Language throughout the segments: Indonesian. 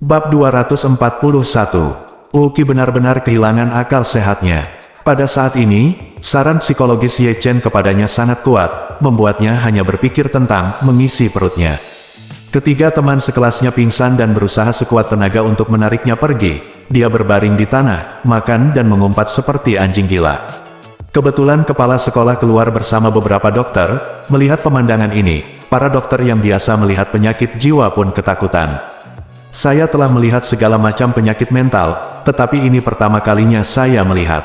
Bab 241. Wuqi benar-benar kehilangan akal sehatnya. Pada saat ini, saran psikologis Ye Chen kepadanya sangat kuat, membuatnya hanya berpikir tentang mengisi perutnya. Ketiga teman sekelasnya pingsan dan berusaha sekuat tenaga untuk menariknya pergi. Dia berbaring di tanah, makan dan mengumpat seperti anjing gila. Kebetulan kepala sekolah keluar bersama beberapa dokter. Melihat pemandangan ini, para dokter yang biasa melihat penyakit jiwa pun ketakutan. Saya telah melihat segala macam penyakit mental, tetapi ini pertama kalinya saya melihat.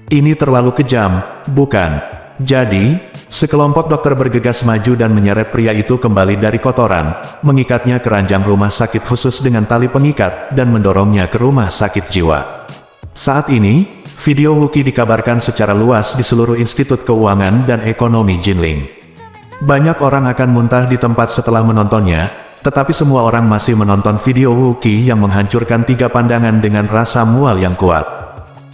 Ini terlalu kejam, bukan? Jadi, sekelompok dokter bergegas maju dan menyeret pria itu kembali dari kotoran, mengikatnya ke ranjang rumah sakit khusus dengan tali pengikat, dan mendorongnya ke rumah sakit jiwa. Saat ini, video Wuqi dikabarkan secara luas di seluruh institut keuangan dan ekonomi Jinling. Banyak orang akan muntah di tempat setelah menontonnya, tetapi semua orang masih menonton video Wuqi yang menghancurkan tiga pandangan dengan rasa mual yang kuat.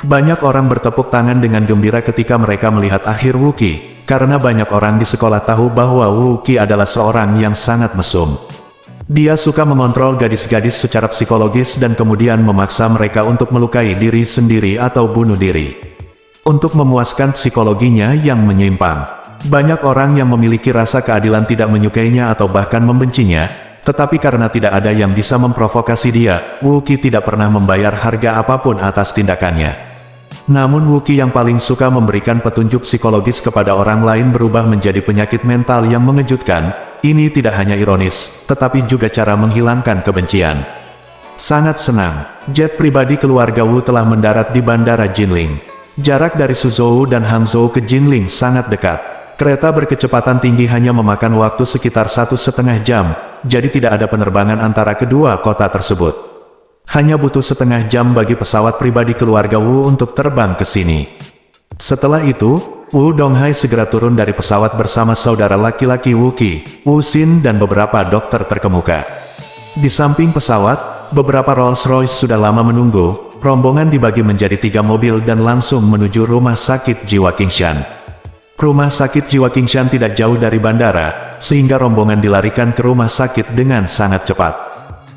Banyak orang bertepuk tangan dengan gembira ketika mereka melihat akhir Wuqi, karena banyak orang di sekolah tahu bahwa Wuqi adalah seorang yang sangat mesum. Dia suka mengontrol gadis-gadis secara psikologis dan kemudian memaksa mereka untuk melukai diri sendiri atau bunuh diri. Untuk memuaskan psikologinya yang menyimpang. Banyak orang yang memiliki rasa keadilan tidak menyukainya atau bahkan membencinya, tetapi karena tidak ada yang bisa memprovokasi dia, Wuqi tidak pernah membayar harga apapun atas tindakannya. Namun Wuqi yang paling suka memberikan petunjuk psikologis kepada orang lain berubah menjadi penyakit mental yang mengejutkan. Ini tidak hanya ironis, tetapi juga cara menghilangkan kebencian. Sangat senang, jet pribadi keluarga Wu telah mendarat di bandara Jinling. Jarak dari Suzhou dan Hangzhou ke Jinling sangat dekat. Kereta berkecepatan tinggi hanya memakan waktu sekitar 1,5 jam, jadi tidak ada penerbangan antara kedua kota tersebut. Hanya butuh setengah jam bagi pesawat pribadi keluarga Wu untuk terbang ke sini. Setelah itu, Wu Donghai segera turun dari pesawat bersama saudara laki-laki Wuqi, Wu Xin dan beberapa dokter terkemuka. Di samping pesawat, beberapa Rolls-Royce sudah lama menunggu. Rombongan dibagi menjadi 3 mobil dan langsung menuju rumah sakit jiwa Qingshan. Rumah sakit jiwa Qingshan tidak jauh dari bandara, sehingga rombongan dilarikan ke rumah sakit dengan sangat cepat.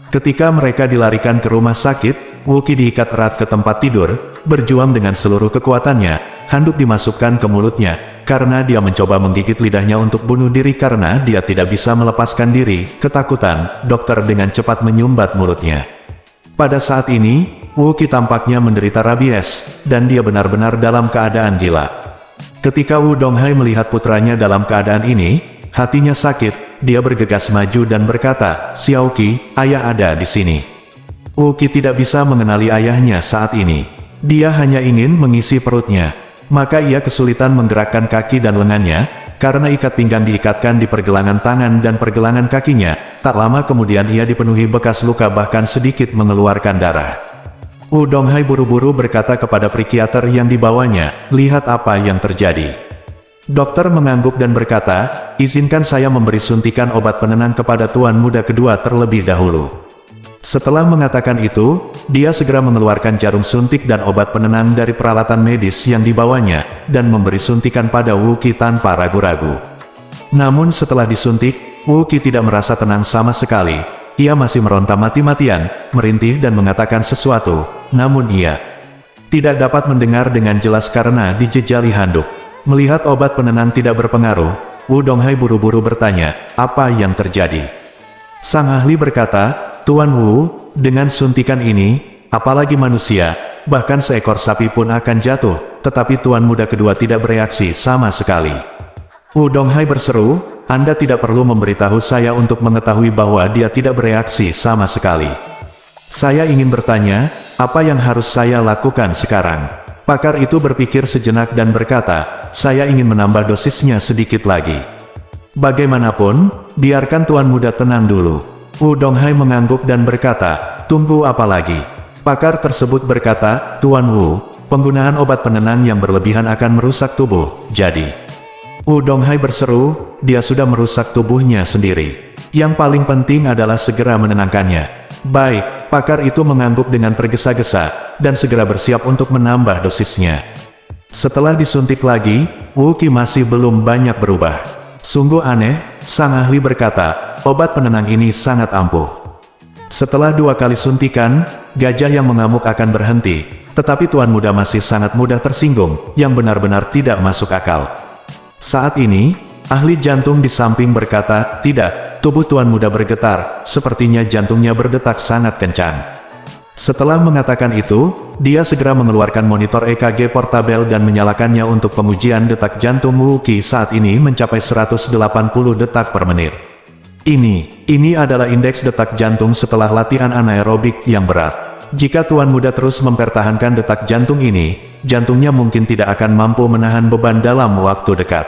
Ketika mereka dilarikan ke rumah sakit, Wuqi diikat erat ke tempat tidur, berjuang dengan seluruh kekuatannya, handuk dimasukkan ke mulutnya, karena dia mencoba menggigit lidahnya untuk bunuh diri karena dia tidak bisa melepaskan diri. Ketakutan, dokter dengan cepat menyumbat mulutnya. Pada saat ini, Wuqi tampaknya menderita rabies, dan dia benar-benar dalam keadaan gila. Ketika Wu Donghai melihat putranya dalam keadaan ini, hatinya sakit. Dia bergegas maju dan berkata, "Xiaoqi, ayah ada di sini." Wuqi tidak bisa mengenali ayahnya saat ini. Dia hanya ingin mengisi perutnya. Maka ia kesulitan menggerakkan kaki dan lengannya, karena ikat pinggang diikatkan di pergelangan tangan dan pergelangan kakinya. Tak lama kemudian ia dipenuhi bekas luka bahkan sedikit mengeluarkan darah. Wu Donghai buru-buru berkata kepada psikiater yang dibawanya, "Lihat apa yang terjadi." Dokter mengangguk dan berkata, "Izinkan saya memberi suntikan obat penenang kepada tuan muda kedua terlebih dahulu." Setelah mengatakan itu, dia segera mengeluarkan jarum suntik dan obat penenang dari peralatan medis yang dibawanya, dan memberi suntikan pada Wuqi tanpa ragu-ragu. Namun setelah disuntik, Wuqi tidak merasa tenang sama sekali. Ia masih meronta mati-matian, merintih dan mengatakan sesuatu, namun ia tidak dapat mendengar dengan jelas karena dijejali handuk. Melihat obat penenang tidak berpengaruh, Wu Donghai buru-buru bertanya, "Apa yang terjadi?" Sang ahli berkata, "Tuan Wu, dengan suntikan ini, apalagi manusia, bahkan seekor sapi pun akan jatuh, tetapi tuan muda kedua tidak bereaksi sama sekali." Wu Donghai berseru, "Anda tidak perlu memberitahu saya untuk mengetahui bahwa dia tidak bereaksi sama sekali. Saya ingin bertanya, apa yang harus saya lakukan sekarang?" Pakar itu berpikir sejenak dan berkata, "Saya ingin menambah dosisnya sedikit lagi." "Bagaimanapun, biarkan tuan muda tenang dulu." Wu Donghai mengangguk dan berkata, "Tunggu apa lagi?" Pakar tersebut berkata, "Tuan Wu, penggunaan obat penenang yang berlebihan akan merusak tubuh, jadi..." Wu Donghai berseru, "Dia sudah merusak tubuhnya sendiri. Yang paling penting adalah segera menenangkannya." "Baik," pakar itu mengangguk dengan tergesa-gesa, dan segera bersiap untuk menambah dosisnya. Setelah disuntik lagi, Wuqi masih belum banyak berubah. Sungguh aneh, sang ahli berkata, obat penenang ini sangat ampuh. Setelah 2 kali suntikan, gajah yang mengamuk akan berhenti, tetapi tuan muda masih sangat mudah tersinggung, yang benar-benar tidak masuk akal. Saat ini, ahli jantung di samping berkata, "Tidak," tubuh tuan muda bergetar, sepertinya jantungnya berdetak sangat kencang. Setelah mengatakan itu, dia segera mengeluarkan monitor EKG portabel dan menyalakannya untuk pengujian detak jantung Wookie saat ini mencapai 180 detak per menit. Ini adalah indeks detak jantung setelah latihan anaerobik yang berat. Jika tuan muda terus mempertahankan detak jantung ini, jantungnya mungkin tidak akan mampu menahan beban dalam waktu dekat.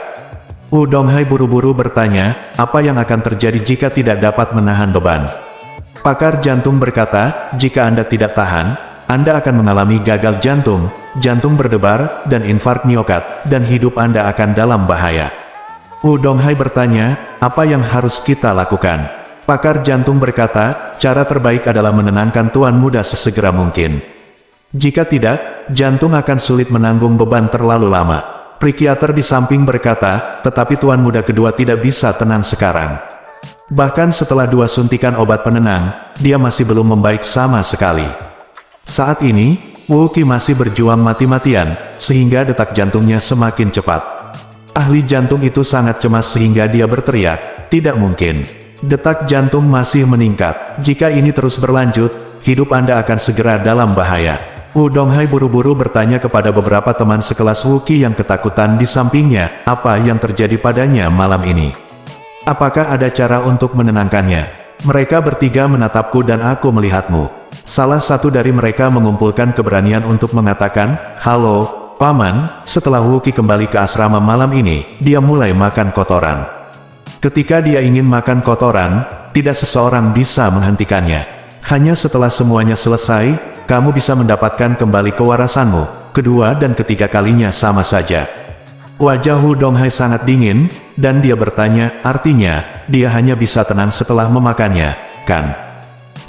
Wu Donghai buru-buru bertanya, apa yang akan terjadi jika tidak dapat menahan beban? Pakar jantung berkata, jika Anda tidak tahan, Anda akan mengalami gagal jantung, jantung berdebar, dan infark miokard, dan hidup Anda akan dalam bahaya. Wu Donghai bertanya, apa yang harus kita lakukan? Pakar jantung berkata, cara terbaik adalah menenangkan tuan muda sesegera mungkin. Jika tidak, jantung akan sulit menanggung beban terlalu lama. Psikiater di samping berkata, tetapi tuan muda kedua tidak bisa tenang sekarang. Bahkan setelah 2 suntikan obat penenang, dia masih belum membaik sama sekali. Saat ini, Wookie masih berjuang mati-matian, sehingga detak jantungnya semakin cepat. Ahli jantung itu sangat cemas sehingga dia berteriak, tidak mungkin. Detak jantung masih meningkat. Jika ini terus berlanjut, hidup Anda akan segera dalam bahaya. Wu Donghai buru-buru bertanya kepada beberapa teman sekelas Wookie yang ketakutan di sampingnya, apa yang terjadi padanya malam ini. Apakah ada cara untuk menenangkannya? Mereka bertiga menatapku dan aku melihatmu. Salah satu dari mereka mengumpulkan keberanian untuk mengatakan, halo, Paman. Setelah Wookie kembali ke asrama malam ini, dia mulai makan kotoran. Ketika dia ingin makan kotoran, tidak seseorang bisa menghentikannya. Hanya setelah semuanya selesai, kamu bisa mendapatkan kembali kewarasanmu. Kedua dan ketiga kalinya sama saja. Wajah Wu Donghai sangat dingin, dan dia bertanya, artinya, dia hanya bisa tenang setelah memakannya, kan?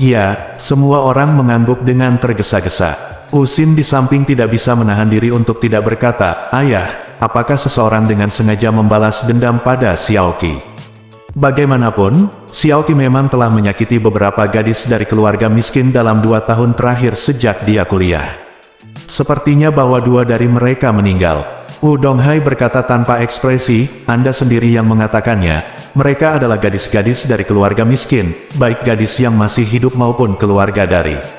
Ya, semua orang mengangguk dengan tergesa-gesa. Usin di samping tidak bisa menahan diri untuk tidak berkata, ayah, apakah seseorang dengan sengaja membalas dendam pada Xiaoqi? Bagaimanapun, Xiaoqi memang telah menyakiti beberapa gadis dari keluarga miskin dalam 2 tahun terakhir sejak dia kuliah. Sepertinya bahwa 2 dari mereka meninggal. Wu Donghai berkata tanpa ekspresi, Anda sendiri yang mengatakannya. Mereka adalah gadis-gadis dari keluarga miskin, baik gadis yang masih hidup maupun keluarga dari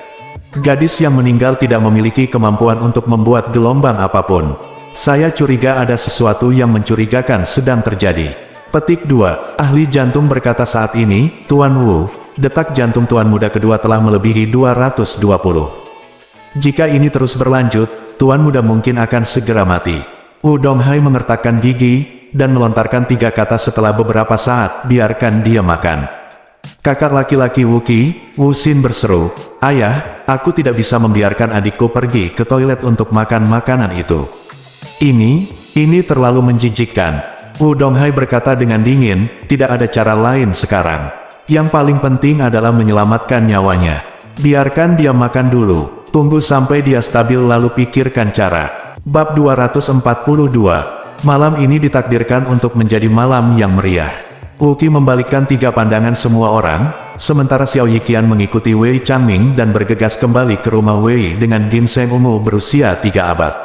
gadis yang meninggal tidak memiliki kemampuan untuk membuat gelombang apapun. Saya curiga ada sesuatu yang mencurigakan sedang terjadi. Petik 2. Ahli jantung berkata saat ini, Tuan Wu, detak jantung tuan muda kedua telah melebihi 220. Jika ini terus berlanjut, tuan muda mungkin akan segera mati. Wu Donghai mengertakkan gigi, dan melontarkan 3 kata setelah beberapa saat, biarkan dia makan. Kakak laki-laki Wookie, Wu Xin berseru, ayah, aku tidak bisa membiarkan adikku pergi ke toilet untuk makan makanan itu. Ini terlalu menjijikkan. Wu Donghai berkata dengan dingin, tidak ada cara lain sekarang. Yang paling penting adalah menyelamatkan nyawanya. Biarkan dia makan dulu, tunggu sampai dia stabil lalu pikirkan cara. Bab 242. Malam ini ditakdirkan untuk menjadi malam yang meriah. Wookie membalikkan 3 pandangan semua orang, sementara Xiao Yiqian mengikuti Wei Changming dan bergegas kembali ke rumah Wei dengan ginseng ungu berusia 3 abad.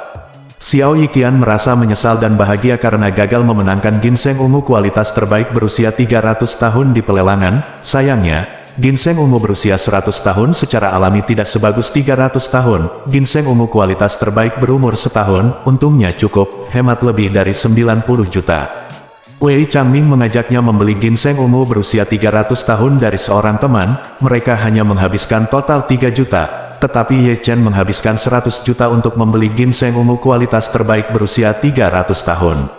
Xiao Yiqian merasa menyesal dan bahagia karena gagal memenangkan ginseng ungu kualitas terbaik berusia 300 tahun di pelelangan. Sayangnya, ginseng ungu berusia 100 tahun secara alami tidak sebagus 300 tahun. Ginseng ungu kualitas terbaik berumur setahun, untungnya cukup, hemat lebih dari 90 juta. Wei Changming mengajaknya membeli ginseng ungu berusia 300 tahun dari seorang teman. Mereka hanya menghabiskan total 3 juta, tetapi Ye Chen menghabiskan 100 juta untuk membeli ginseng ungu kualitas terbaik berusia 300 tahun.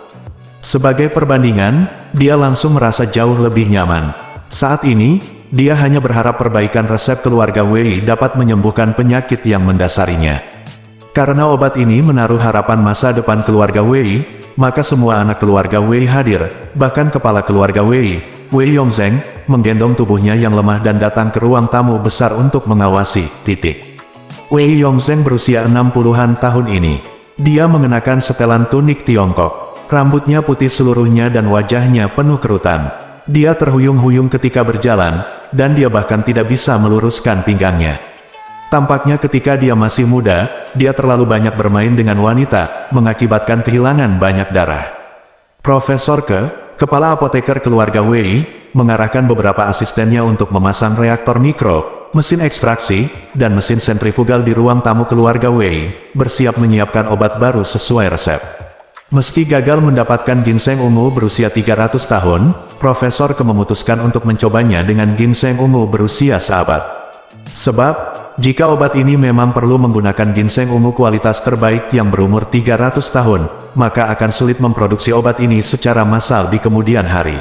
Sebagai perbandingan, dia langsung merasa jauh lebih nyaman. Saat ini, dia hanya berharap perbaikan resep keluarga Wei dapat menyembuhkan penyakit yang mendasarinya. Karena obat ini menaruh harapan masa depan keluarga Wei, maka semua anak keluarga Wei hadir, bahkan kepala keluarga Wei, Wei Yongzheng, menggendong tubuhnya yang lemah dan datang ke ruang tamu besar untuk mengawasi. Wei Yongzheng berusia 60-an tahun ini. Dia mengenakan setelan tunik Tiongkok. Rambutnya putih seluruhnya dan wajahnya penuh kerutan. Dia terhuyung-huyung ketika berjalan, dan dia bahkan tidak bisa meluruskan pinggangnya. Tampaknya ketika dia masih muda, dia terlalu banyak bermain dengan wanita, mengakibatkan kehilangan banyak darah. Profesor kepala apoteker keluarga Wei, mengarahkan beberapa asistennya untuk memasang reaktor mikro, mesin ekstraksi, dan mesin sentrifugal di ruang tamu keluarga Wei, bersiap menyiapkan obat baru sesuai resep. Meski gagal mendapatkan ginseng ungu berusia 300 tahun, Profesor memutuskan untuk mencobanya dengan ginseng ungu berusia seabad. Sebab, jika obat ini memang perlu menggunakan ginseng ungu kualitas terbaik yang berumur 300 tahun, maka akan sulit memproduksi obat ini secara massal di kemudian hari.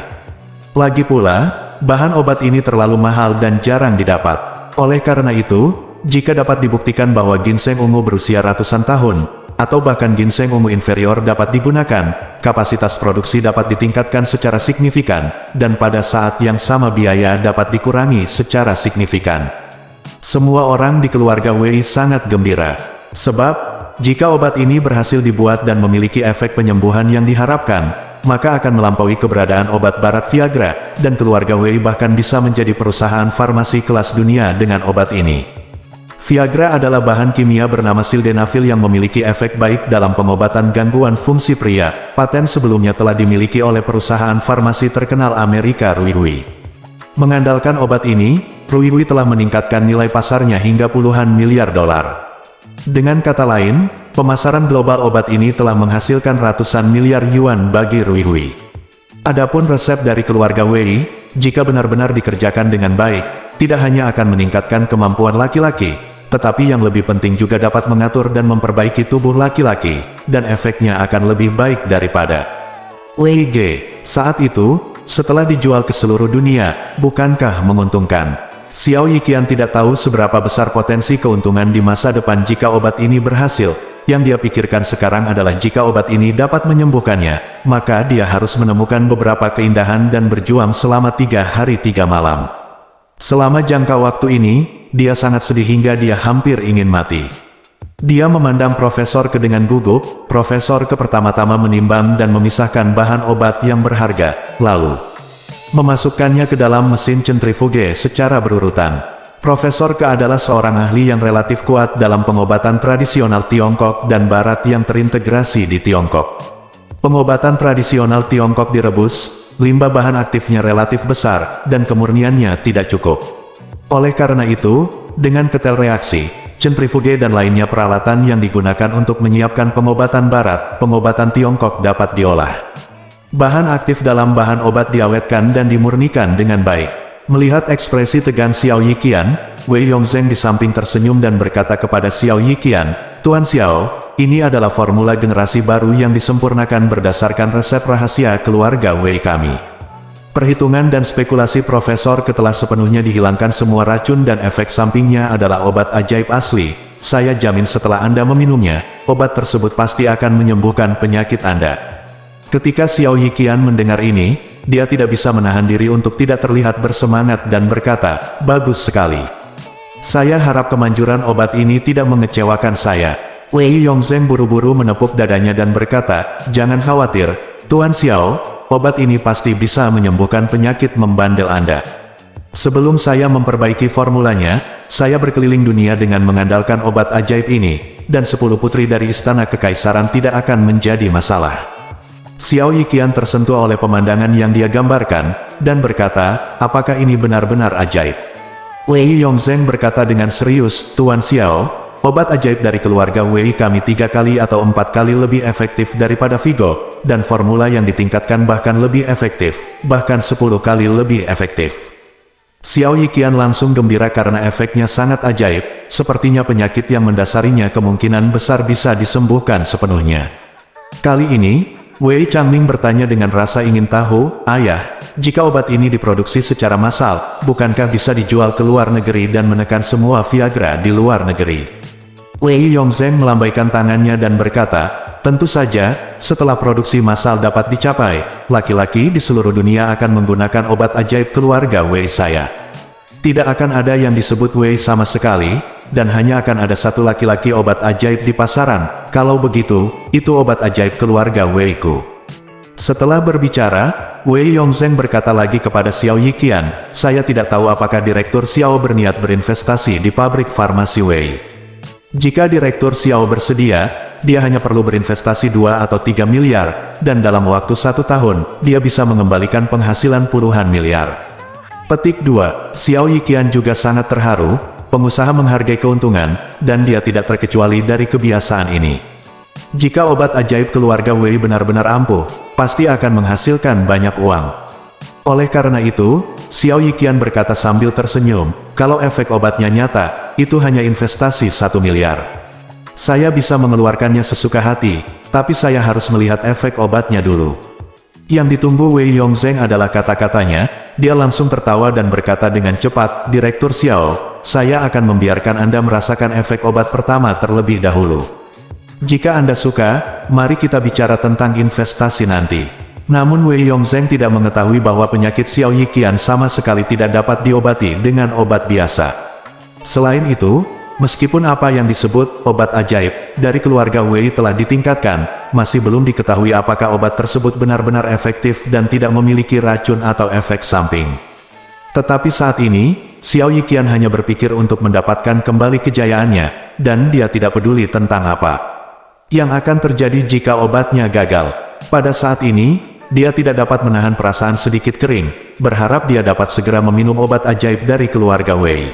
Lagi pula, bahan obat ini terlalu mahal dan jarang didapat. Oleh karena itu, jika dapat dibuktikan bahwa ginseng ungu berusia ratusan tahun, atau bahkan ginseng ungu inferior dapat digunakan, kapasitas produksi dapat ditingkatkan secara signifikan, dan pada saat yang sama biaya dapat dikurangi secara signifikan. Semua orang di keluarga Wei sangat gembira. Sebab, jika obat ini berhasil dibuat dan memiliki efek penyembuhan yang diharapkan, maka akan melampaui keberadaan obat barat Viagra, dan keluarga Wei bahkan bisa menjadi perusahaan farmasi kelas dunia dengan obat ini. Viagra adalah bahan kimia bernama sildenafil yang memiliki efek baik dalam pengobatan gangguan fungsi pria. Paten sebelumnya telah dimiliki oleh perusahaan farmasi terkenal Amerika Ruihui. Mengandalkan obat ini, Ruihui telah meningkatkan nilai pasarnya hingga puluhan miliar dolar. Dengan kata lain, pemasaran global obat ini telah menghasilkan ratusan miliar yuan bagi Ruihui. Adapun resep dari keluarga Wei, jika benar-benar dikerjakan dengan baik, tidak hanya akan meningkatkan kemampuan laki-laki, tetapi yang lebih penting juga dapat mengatur dan memperbaiki tubuh laki-laki, dan efeknya akan lebih baik daripada Wei G. Saat itu, setelah dijual ke seluruh dunia, bukankah menguntungkan? Xiao Yiqian tidak tahu seberapa besar potensi keuntungan di masa depan jika obat ini berhasil. Yang dia pikirkan sekarang adalah jika obat ini dapat menyembuhkannya, maka dia harus menemukan beberapa keindahan dan berjuang selama 3 hari 3 malam. Selama jangka waktu ini, dia sangat sedih hingga dia hampir ingin mati. Dia memandang Profesor dengan gugup. Profesor pertama-tama menimbang dan memisahkan bahan obat yang berharga, lalu memasukkannya ke dalam mesin sentrifuge secara berurutan. Profesor adalah seorang ahli yang relatif kuat dalam pengobatan tradisional Tiongkok dan Barat yang terintegrasi di Tiongkok. Pengobatan tradisional Tiongkok direbus, limbah bahan aktifnya relatif besar, dan kemurniannya tidak cukup. Oleh karena itu, dengan ketel reaksi, sentrifuge dan lainnya peralatan yang digunakan untuk menyiapkan pengobatan Barat, pengobatan Tiongkok dapat diolah. Bahan aktif dalam bahan obat diawetkan dan dimurnikan dengan baik. Melihat ekspresi tegang Xiao Yiqian, Wei Yongzheng di samping tersenyum dan berkata kepada Xiao Yiqian, "Tuan Xiao, ini adalah formula generasi baru yang disempurnakan berdasarkan resep rahasia keluarga Wei kami." Perhitungan dan spekulasi Profesor telah sepenuhnya dihilangkan. Semua racun dan efek sampingnya adalah obat ajaib asli. Saya jamin setelah Anda meminumnya, obat tersebut pasti akan menyembuhkan penyakit Anda. Ketika Xiao Yiqian mendengar ini, dia tidak bisa menahan diri untuk tidak terlihat bersemangat dan berkata, "Bagus sekali. Saya harap kemanjuran obat ini tidak mengecewakan saya." Wei Yongzheng buru-buru menepuk dadanya dan berkata, "Jangan khawatir, Tuan Xiao, obat ini pasti bisa menyembuhkan penyakit membandel Anda. Sebelum saya memperbaiki formulanya, saya berkeliling dunia dengan mengandalkan obat ajaib ini, dan 10 putri dari istana kekaisaran tidak akan menjadi masalah." Xiao Yiqian tersentuh oleh pemandangan yang dia gambarkan, dan berkata, "Apakah ini benar-benar ajaib?" Wei Yongzheng berkata dengan serius, "Tuan Xiao, obat ajaib dari keluarga Wei kami 3 kali atau 4 kali lebih efektif daripada Vigo, dan formula yang ditingkatkan bahkan lebih efektif, bahkan 10 kali lebih efektif." Xiao Yiqian langsung gembira karena efeknya sangat ajaib, sepertinya penyakit yang mendasarinya kemungkinan besar bisa disembuhkan sepenuhnya. Kali ini, Wei Changming bertanya dengan rasa ingin tahu, "Ayah, jika obat ini diproduksi secara massal, bukankah bisa dijual ke luar negeri dan menekan semua Viagra di luar negeri?" Wei Yongzheng melambaikan tangannya dan berkata, "Tentu saja, setelah produksi massal dapat dicapai, laki-laki di seluruh dunia akan menggunakan obat ajaib keluarga Wei saya. Tidak akan ada yang disebut Wei sama sekali, dan hanya akan ada satu laki-laki obat ajaib di pasaran. Kalau begitu, itu obat ajaib keluarga Wei ku." Setelah berbicara, Wei Yongzheng berkata lagi kepada Xiao Yiqian, saya tidak tahu apakah Direktur Xiao berniat berinvestasi di pabrik farmasi Wei. Jika Direktur Xiao bersedia, dia hanya perlu berinvestasi 2 atau 3 miliar, dan dalam waktu 1 tahun, dia bisa mengembalikan penghasilan puluhan miliar. Petik 2. Xiao Yiqian juga sangat terharu, pengusaha menghargai keuntungan, dan dia tidak terkecuali dari kebiasaan ini. Jika obat ajaib keluarga Wei benar-benar ampuh, pasti akan menghasilkan banyak uang. Oleh karena itu, Xiao Yiqian berkata sambil tersenyum, kalau efek obatnya nyata, itu hanya investasi 1 miliar. Saya bisa mengeluarkannya sesuka hati, tapi saya harus melihat efek obatnya dulu. Yang ditunggu Wei Yongzheng adalah kata-katanya, dia langsung tertawa dan berkata dengan cepat, Direktur Xiao, saya akan membiarkan Anda merasakan efek obat pertama terlebih dahulu. Jika Anda suka, mari kita bicara tentang investasi nanti. Namun Wei Yongzheng tidak mengetahui bahwa penyakit Xiao Yiqian sama sekali tidak dapat diobati dengan obat biasa. Selain itu, meskipun apa yang disebut obat ajaib dari keluarga Wei telah ditingkatkan, masih belum diketahui apakah obat tersebut benar-benar efektif dan tidak memiliki racun atau efek samping. Tetapi saat ini, Xiao Yiqian hanya berpikir untuk mendapatkan kembali kejayaannya, dan dia tidak peduli tentang apa yang akan terjadi jika obatnya gagal. Pada saat ini, dia tidak dapat menahan perasaan sedikit kering, berharap dia dapat segera meminum obat ajaib dari keluarga Wei.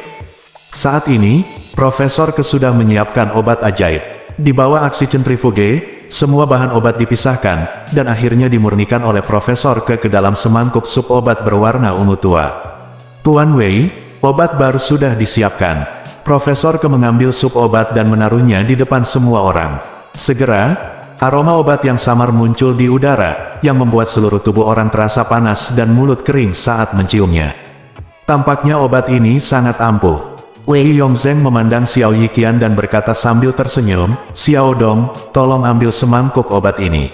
Saat ini, Profesor Ke sudah menyiapkan obat ajaib. Di bawah aksi centrifuge, semua bahan obat dipisahkan, dan akhirnya dimurnikan oleh Profesor Ke dalam semangkuk sup obat berwarna ungu tua. Tuan Wei, obat baru sudah disiapkan. Profesor Ke mengambil sup obat dan menaruhnya di depan semua orang. Segera, aroma obat yang samar muncul di udara, yang membuat seluruh tubuh orang terasa panas dan mulut kering saat menciumnya. Tampaknya obat ini sangat ampuh. Wei Yongzheng memandang Xiao Yiqian dan berkata sambil tersenyum, Xiao Dong, tolong ambil semangkuk obat ini.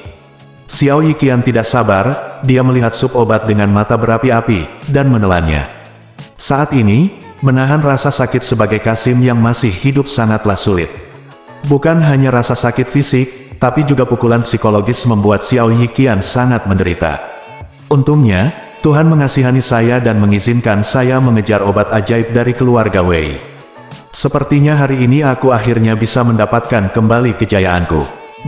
Xiao Yiqian tidak sabar, dia melihat sup obat dengan mata berapi-api, dan menelannya. Saat ini, menahan rasa sakit sebagai Kasim yang masih hidup sangatlah sulit. Bukan hanya rasa sakit fisik, tapi juga pukulan psikologis membuat Xiao Yiqian sangat menderita. Untungnya, Tuhan mengasihani saya dan mengizinkan saya mengejar obat ajaib dari keluarga Wei. Sepertinya hari ini aku akhirnya bisa mendapatkan kembali kejayaanku.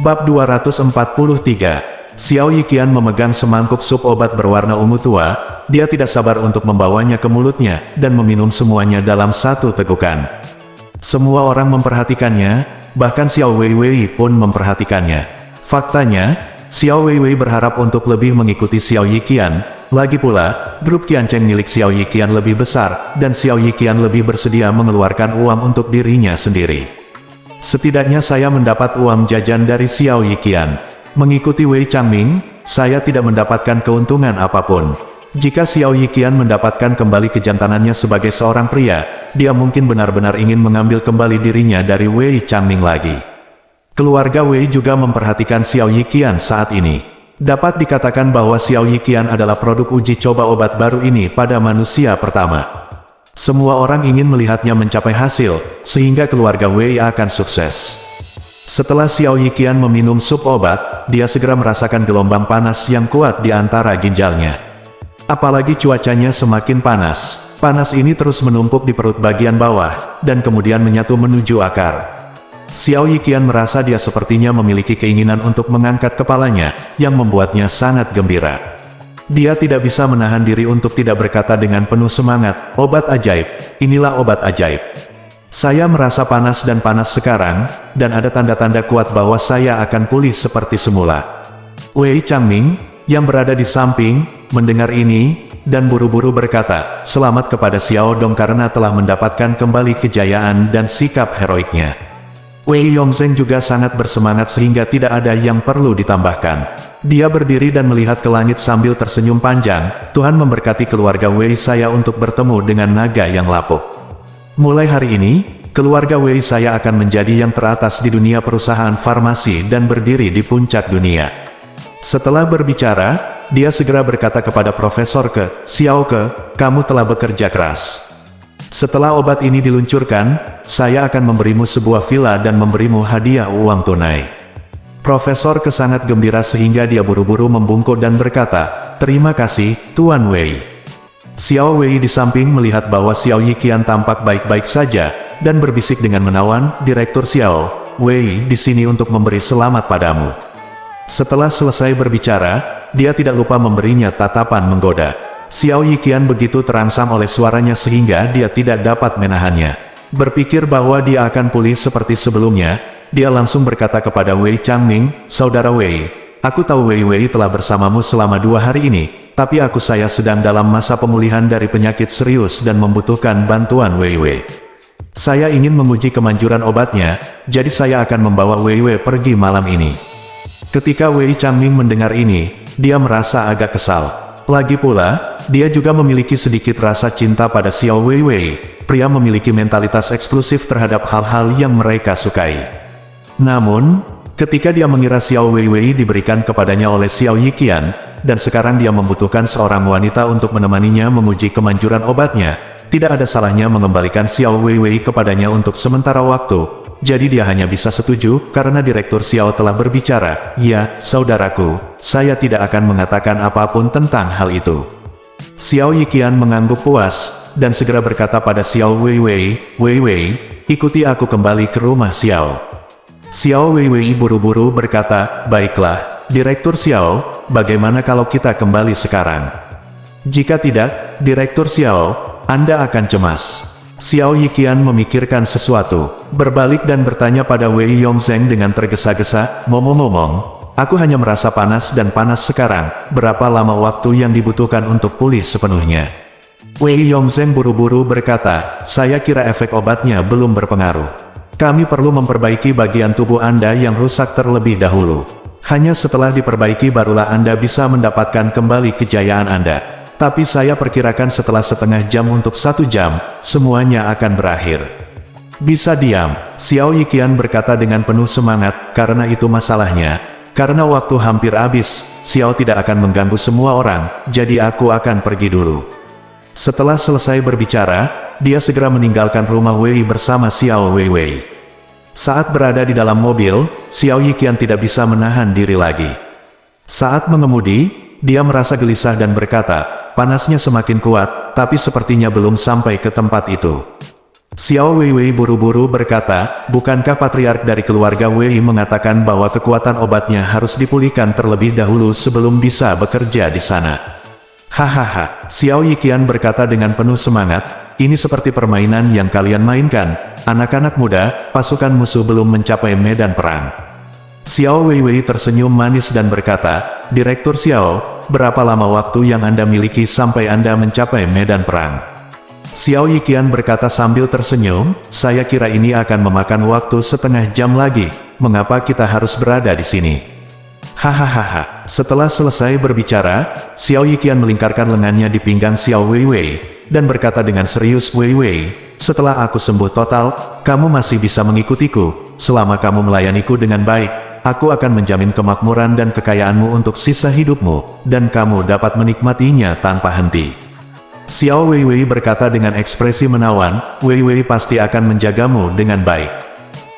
Bab 243. Xiao Yiqian memegang semangkuk sup obat berwarna ungu tua, dia tidak sabar untuk membawanya ke mulutnya, dan meminum semuanya dalam satu tegukan. Semua orang memperhatikannya, bahkan Xiao Weiwei pun memperhatikannya. Faktanya, Xiao Weiwei berharap untuk lebih mengikuti Xiao Yiqian. Lagi pula, grup Qiancheng milik Xiao Yiqian lebih besar, dan Xiao Yiqian lebih bersedia mengeluarkan uang untuk dirinya sendiri. Setidaknya saya mendapat uang jajan dari Xiao Yiqian. Mengikuti Wei Changming, saya tidak mendapatkan keuntungan apapun. Jika Xiao Yiqian mendapatkan kembali kejantanannya sebagai seorang pria, dia mungkin benar-benar ingin mengambil kembali dirinya dari Wei Changming lagi. Keluarga Wei juga memperhatikan Xiao Yiqian saat ini. Dapat dikatakan bahwa Xiao Yiqian adalah produk uji coba obat baru ini pada manusia pertama. Semua orang ingin melihatnya mencapai hasil, sehingga keluarga Wei akan sukses. Setelah Xiao Yiqian meminum sup obat, dia segera merasakan gelombang panas yang kuat di antara ginjalnya. Apalagi cuacanya semakin panas. Panas ini terus menumpuk di perut bagian bawah, dan kemudian menyatu menuju akar. Xiao Yiqian merasa dia sepertinya memiliki keinginan untuk mengangkat kepalanya, yang membuatnya sangat gembira. Dia tidak bisa menahan diri untuk tidak berkata dengan penuh semangat, obat ajaib, inilah obat ajaib. Saya merasa panas dan panas sekarang, dan ada tanda-tanda kuat bahwa saya akan pulih seperti semula. Wei Changming, yang berada di samping, mendengar ini, dan buru-buru berkata, selamat kepada Xiao Dong karena telah mendapatkan kembali kejayaan dan sikap heroiknya. Wei Yongzheng juga sangat bersemangat sehingga tidak ada yang perlu ditambahkan. Dia berdiri dan melihat ke langit sambil tersenyum panjang, Tuhan memberkati keluarga Wei saya untuk bertemu dengan naga yang lapuk. Mulai hari ini, keluarga Wei saya akan menjadi yang teratas di dunia perusahaan farmasi dan berdiri di puncak dunia. Setelah berbicara, dia segera berkata kepada Profesor Ke, Xiao Ke, kamu telah bekerja keras. Setelah obat ini diluncurkan, saya akan memberimu sebuah villa dan memberimu hadiah uang tunai. Profesor Ke sangat gembira sehingga dia buru-buru membungkuk dan berkata, terima kasih, Tuan Wei. Xiao Wei di samping melihat bahwa Xiao Yiqian tampak baik-baik saja, dan berbisik dengan menawan, Direktur Xiao Wei di sini untuk memberi selamat padamu. Setelah selesai berbicara, dia tidak lupa memberinya tatapan menggoda. Xiao Yiqian begitu terangsang oleh suaranya sehingga dia tidak dapat menahannya. Berpikir bahwa dia akan pulih seperti sebelumnya, dia langsung berkata kepada Wei Changming, Saudara Wei, aku tahu Wei telah bersamamu selama 2 hari ini, tapi saya sedang dalam masa pemulihan dari penyakit serius dan membutuhkan bantuan Wei. Saya ingin menguji kemanjuran obatnya, jadi saya akan membawa Wei pergi malam ini. Ketika Wei Changming mendengar ini, dia merasa agak kesal. Lagi pula, dia juga memiliki sedikit rasa cinta pada Xiao Wei. Pria memiliki mentalitas eksklusif terhadap hal-hal yang mereka sukai. Namun, ketika dia mengira Xiao Wei diberikan kepadanya oleh Xiao Yiqian, dan sekarang dia membutuhkan seorang wanita untuk menemaninya menguji kemanjuran obatnya, tidak ada salahnya mengembalikan Xiao Wei kepadanya untuk sementara waktu. Jadi dia hanya bisa setuju, karena Direktur Xiao telah berbicara, ya, saudaraku, saya tidak akan mengatakan apapun tentang hal itu. Xiao Yiqian mengangguk puas, dan segera berkata pada Xiao Wei, ikuti aku kembali ke rumah Xiao. Xiao Wei buru-buru berkata, baiklah, Direktur Xiao, bagaimana kalau kita kembali sekarang? Jika tidak, Direktur Xiao, Anda akan cemas. Xiao Yiqian memikirkan sesuatu, berbalik dan bertanya pada Wei Yongzheng dengan tergesa-gesa, ngomong-ngomong, aku hanya merasa panas dan panas sekarang, berapa lama waktu yang dibutuhkan untuk pulih sepenuhnya? Wei Yongzheng buru-buru berkata, saya kira efek obatnya belum berpengaruh. Kami perlu memperbaiki bagian tubuh Anda yang rusak terlebih dahulu. Hanya setelah diperbaiki barulah Anda bisa mendapatkan kembali kejayaan Anda. Tapi saya perkirakan setelah setengah jam untuk 1 jam, semuanya akan berakhir. Bisa diam, Xiao Yiqian berkata dengan penuh semangat, karena itu masalahnya. Karena waktu hampir habis, Xiao tidak akan mengganggu semua orang, jadi aku akan pergi dulu. Setelah selesai berbicara, dia segera meninggalkan rumah Wei bersama Xiao Wei. Saat berada di dalam mobil, Xiao Yiqian tidak bisa menahan diri lagi. Saat mengemudi, dia merasa gelisah dan berkata, panasnya semakin kuat, tapi sepertinya belum sampai ke tempat itu. Xiao Wei buru-buru berkata, bukankah patriark dari keluarga Wei mengatakan bahwa kekuatan obatnya harus dipulihkan terlebih dahulu sebelum bisa bekerja di sana? Hahaha, Xiao Yiqian berkata dengan penuh semangat, ini seperti permainan yang kalian mainkan, anak-anak muda, pasukan musuh belum mencapai medan perang. Xiao Wei tersenyum manis dan berkata, Direktur Xiao, berapa lama waktu yang Anda miliki sampai Anda mencapai medan perang? Xiao Yiqian berkata sambil tersenyum, saya kira ini akan memakan waktu setengah jam lagi, mengapa kita harus berada di sini? Hahaha, setelah selesai berbicara, Xiao Yiqian melingkarkan lengannya di pinggang Xiao Wei, dan berkata dengan serius, Wei, setelah aku sembuh total, kamu masih bisa mengikutiku, selama kamu melayaniku dengan baik, aku akan menjamin kemakmuran dan kekayaanmu untuk sisa hidupmu, dan kamu dapat menikmatinya tanpa henti. Xiao Wei berkata dengan ekspresi menawan, Wei pasti akan menjagamu dengan baik.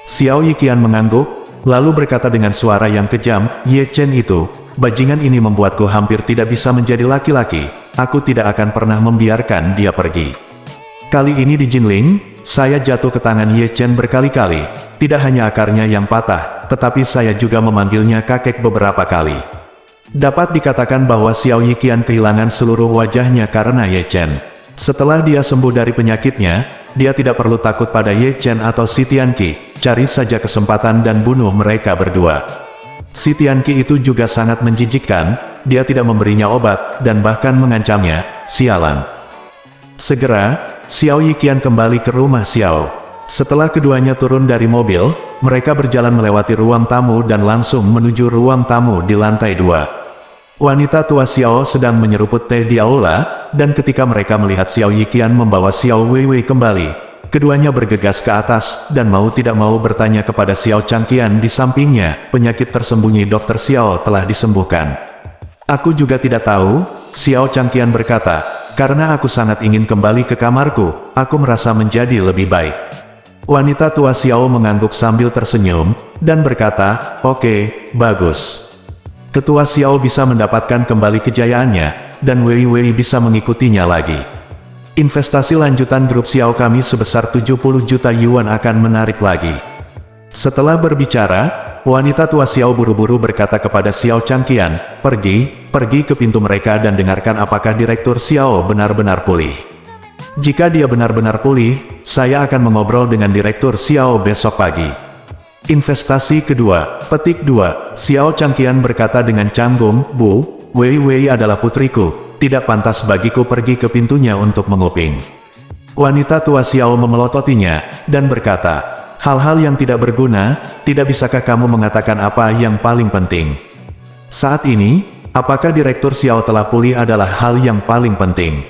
Xiao Yiqian mengangguk, lalu berkata dengan suara yang kejam, Ye Chen itu, bajingan ini membuatku hampir tidak bisa menjadi laki-laki, aku tidak akan pernah membiarkan dia pergi. Kali ini di Jinling, saya jatuh ke tangan Ye Chen berkali-kali, tidak hanya akarnya yang patah, tetapi saya juga memanggilnya kakek beberapa kali. Dapat dikatakan bahwa Xiao Yiqian kehilangan seluruh wajahnya karena Ye Chen. Setelah dia sembuh dari penyakitnya, dia tidak perlu takut pada Ye Chen atau Si Tianqi, cari saja kesempatan dan bunuh mereka berdua. Si Tianqi itu juga sangat menjijikkan, dia tidak memberinya obat, dan bahkan mengancamnya, sialan. Segera, Xiao Yiqian kembali ke rumah Xiao. Setelah keduanya turun dari mobil, mereka berjalan melewati ruang tamu dan langsung menuju ruang tamu di lantai 2. Wanita tua Xiao sedang menyeruput teh di aula, dan ketika mereka melihat Xiao Yiqian membawa Xiao Wei kembali, keduanya bergegas ke atas, dan mau tidak mau bertanya kepada Xiao Changqian di sampingnya, penyakit tersembunyi Dr. Xiao telah disembuhkan. Aku juga tidak tahu, Xiao Changqian berkata, karena aku sangat ingin kembali ke kamarku, aku merasa menjadi lebih baik. Wanita tua Xiao mengangguk sambil tersenyum, dan berkata, oke, bagus. Ketua Xiao bisa mendapatkan kembali kejayaannya, dan Wei Wei bisa mengikutinya lagi. Investasi lanjutan grup Xiao kami sebesar 70 juta yuan akan menarik lagi. Setelah berbicara, wanita tua Xiao buru-buru berkata kepada Xiao Changqian, pergi ke pintu mereka dan dengarkan apakah Direktur Xiao benar-benar pulih. Jika dia benar-benar pulih, saya akan mengobrol dengan Direktur Xiao besok pagi. Investasi kedua, petik 2, Xiao Changqian berkata dengan canggung, Bu, Wei Wei adalah putriku, tidak pantas bagiku pergi ke pintunya untuk menguping. Wanita tua Xiao memelototinya, dan berkata, hal-hal yang tidak berguna, tidak bisakah kamu mengatakan apa yang paling penting? Saat ini, apakah Direktur Xiao telah pulih adalah hal yang paling penting.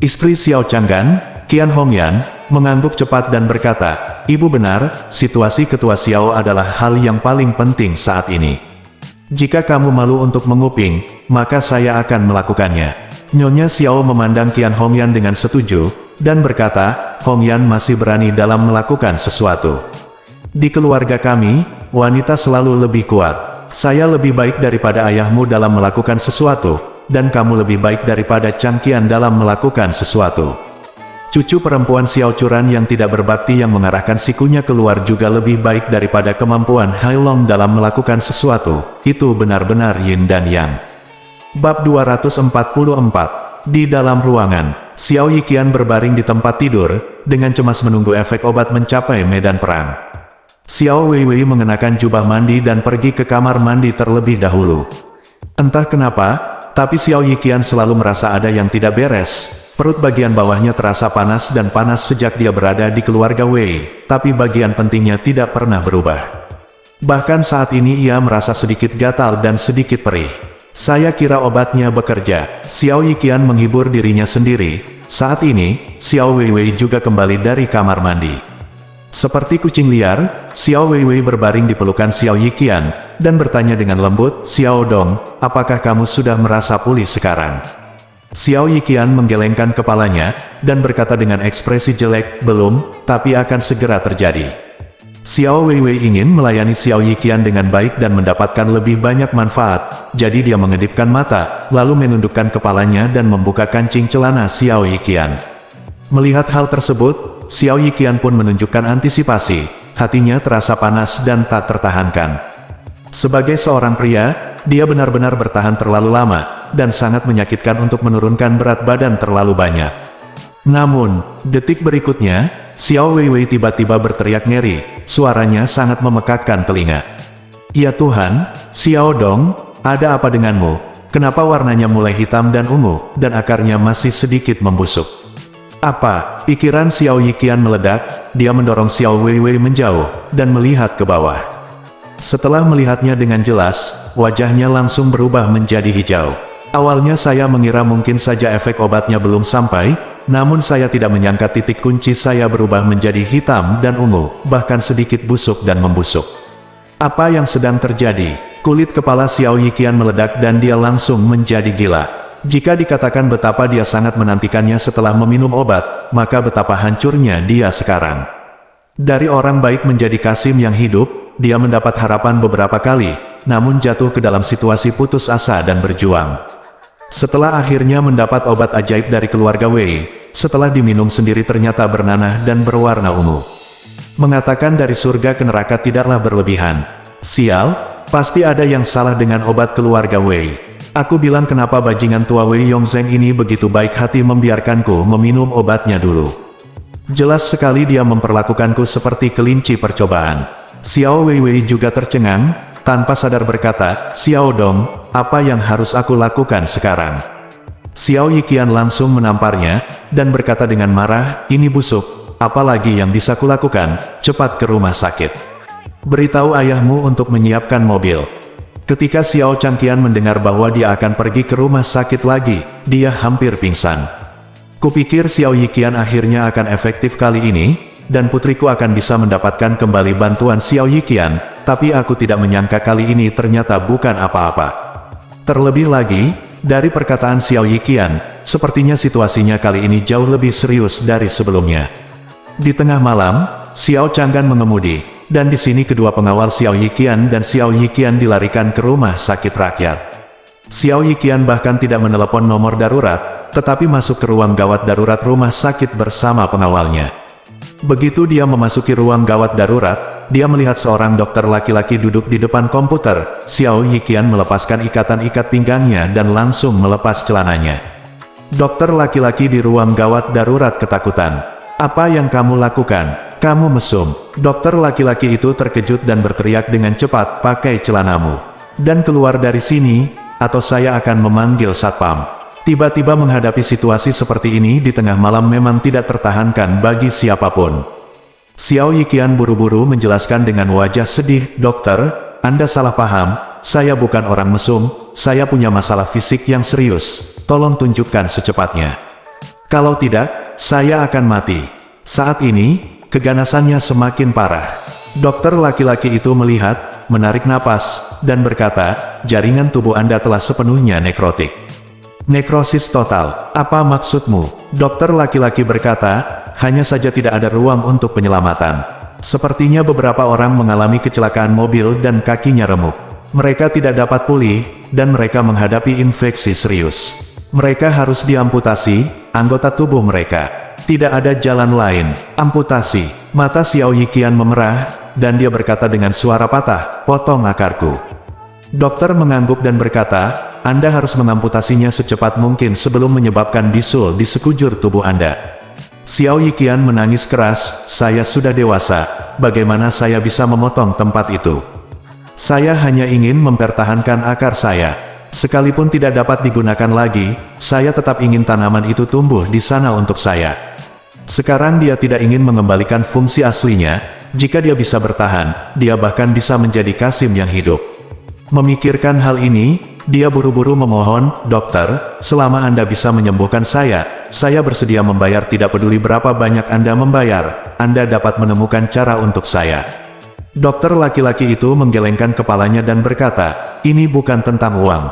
Istri Xiao Changgan, Qian Hongyan, mengangguk cepat dan berkata, Ibu benar, situasi Ketua Xiao adalah hal yang paling penting saat ini. Jika kamu malu untuk menguping, maka saya akan melakukannya. Nyonya Xiao memandang Qian Hongyan dengan setuju, dan berkata, Hongyan masih berani dalam melakukan sesuatu. Di keluarga kami, wanita selalu lebih kuat. Saya lebih baik daripada ayahmu dalam melakukan sesuatu, dan kamu lebih baik daripada Changqian dalam melakukan sesuatu. Cucu perempuan Xiao Churan yang tidak berbakti yang mengarahkan sikunya keluar juga lebih baik daripada kemampuan Hailong dalam melakukan sesuatu. Itu benar-benar yin dan yang. Bab 244. Di dalam ruangan, Xiao Yiqian berbaring di tempat tidur, dengan cemas menunggu efek obat mencapai medan perang. Xiao Weiwei mengenakan jubah mandi dan pergi ke kamar mandi terlebih dahulu. Entah kenapa, tapi Xiao Yiqian selalu merasa ada yang tidak beres. Perut bagian bawahnya terasa panas dan panas sejak dia berada di keluarga Wei, tapi bagian pentingnya tidak pernah berubah. Bahkan saat ini ia merasa sedikit gatal dan sedikit perih. Saya kira obatnya bekerja. Xiao Yiqian menghibur dirinya sendiri. Saat ini, Xiao Weiwei juga kembali dari kamar mandi. Seperti kucing liar, Xiao Weiwei berbaring di pelukan Xiao Yiqian, dan bertanya dengan lembut, Xiao Dong, apakah kamu sudah merasa pulih sekarang? Xiao Yiqian menggelengkan kepalanya, dan berkata dengan ekspresi jelek, belum, tapi akan segera terjadi. Xiao Weiwei ingin melayani Xiao Yiqian dengan baik dan mendapatkan lebih banyak manfaat, jadi dia mengedipkan mata, lalu menundukkan kepalanya dan membuka kancing celana Xiao Yiqian. Melihat hal tersebut, Xiao Yiqian pun menunjukkan antisipasi, hatinya terasa panas dan tak tertahankan. Sebagai seorang pria, dia benar-benar bertahan terlalu lama, dan sangat menyakitkan untuk menurunkan berat badan terlalu banyak. Namun, detik berikutnya, Xiao Weiwei tiba-tiba berteriak ngeri, suaranya sangat memekakkan telinga. Ya Tuhan, Xiao Dong, ada apa denganmu? Kenapa warnanya mulai hitam dan ungu, dan akarnya masih sedikit membusuk? Apa? Pikiran Xiao Yiqian meledak, dia mendorong Xiao Weiwei menjauh, dan melihat ke bawah. Setelah melihatnya dengan jelas, wajahnya langsung berubah menjadi hijau. Awalnya saya mengira mungkin saja efek obatnya belum sampai, namun saya tidak menyangka titik kunci saya berubah menjadi hitam dan ungu, bahkan sedikit busuk dan membusuk. Apa yang sedang terjadi? Kulit kepala Xiao Yiqian meledak dan dia langsung menjadi gila. Jika dikatakan betapa dia sangat menantikannya setelah meminum obat, maka betapa hancurnya dia sekarang. Dari orang baik menjadi Kasim yang hidup, dia mendapat harapan beberapa kali, namun jatuh ke dalam situasi putus asa dan berjuang. Setelah akhirnya mendapat obat ajaib dari keluarga Wei, setelah diminum sendiri ternyata bernanah dan berwarna ungu. Mengatakan dari surga ke neraka tidaklah berlebihan. Sial, pasti ada yang salah dengan obat keluarga Wei. Aku bilang kenapa bajingan tua Wei Yongzheng ini begitu baik hati membiarkanku meminum obatnya dulu. Jelas sekali dia memperlakukanku seperti kelinci percobaan. Xiao Weiwei juga tercengang, tanpa sadar berkata, Xiao Dong, apa yang harus aku lakukan sekarang? Xiao Yiqian langsung menamparnya, dan berkata dengan marah, ini busuk, apalagi yang bisa kulakukan, cepat ke rumah sakit. Beritahu ayahmu untuk menyiapkan mobil. Ketika Xiao Changqian mendengar bahwa dia akan pergi ke rumah sakit lagi, dia hampir pingsan. Kupikir Xiao Yiqian akhirnya akan efektif kali ini, dan putriku akan bisa mendapatkan kembali bantuan Xiao Yiqian, tapi aku tidak menyangka kali ini ternyata bukan apa-apa. Terlebih lagi, dari perkataan Xiao Yiqian, sepertinya situasinya kali ini jauh lebih serius dari sebelumnya. Di tengah malam, Xiao Changgan mengemudi, dan di sini kedua pengawal Xiao Yiqian dan Xiao Yiqian dilarikan ke rumah sakit rakyat. Xiao Yiqian bahkan tidak menelepon nomor darurat, tetapi masuk ke ruang gawat darurat rumah sakit bersama pengawalnya. Begitu dia memasuki ruang gawat darurat, dia melihat seorang dokter laki-laki duduk di depan komputer. Xiao Yiqian melepaskan ikatan ikat pinggangnya dan langsung melepas celananya. Dokter laki-laki di ruang gawat darurat ketakutan. "Apa yang kamu lakukan? Kamu mesum." Dokter laki-laki itu terkejut dan berteriak dengan cepat, "Pakai celanamu dan keluar dari sini, atau saya akan memanggil satpam." Tiba-tiba menghadapi situasi seperti ini di tengah malam memang tidak tertahankan bagi siapapun. Xiao Yiqian buru-buru menjelaskan dengan wajah sedih, "Dokter, Anda salah paham, saya bukan orang mesum, saya punya masalah fisik yang serius, tolong tunjukkan secepatnya. Kalau tidak, saya akan mati." Saat ini, keganasannya semakin parah. Dokter laki-laki itu melihat, menarik napas, dan berkata, "Jaringan tubuh Anda telah sepenuhnya nekrotik." "Nekrosis total, apa maksudmu?" Dokter laki-laki berkata, "Hanya saja tidak ada ruang untuk penyelamatan. Sepertinya beberapa orang mengalami kecelakaan mobil dan kakinya remuk. Mereka tidak dapat pulih, dan mereka menghadapi infeksi serius. Mereka harus diamputasi anggota tubuh mereka. Tidak ada jalan lain, amputasi." Mata Xiao Yiqian memerah, dan dia berkata dengan suara patah, "Potong akarku." Dokter mengangguk dan berkata, "Anda harus mengamputasinya secepat mungkin sebelum menyebabkan bisul di sekujur tubuh Anda." Xiao Yiqian menangis keras, "Saya sudah dewasa, bagaimana saya bisa memotong tempat itu? Saya hanya ingin mempertahankan akar saya. Sekalipun tidak dapat digunakan lagi, saya tetap ingin tanaman itu tumbuh di sana untuk saya." Sekarang dia tidak ingin mengembalikan fungsi aslinya. Jika dia bisa bertahan, dia bahkan bisa menjadi Kasim yang hidup. Memikirkan hal ini, dia buru-buru memohon, "Dokter, selama Anda bisa menyembuhkan saya bersedia membayar, tidak peduli berapa banyak Anda membayar, Anda dapat menemukan cara untuk saya." Dokter laki-laki itu menggelengkan kepalanya dan berkata, "Ini bukan tentang uang.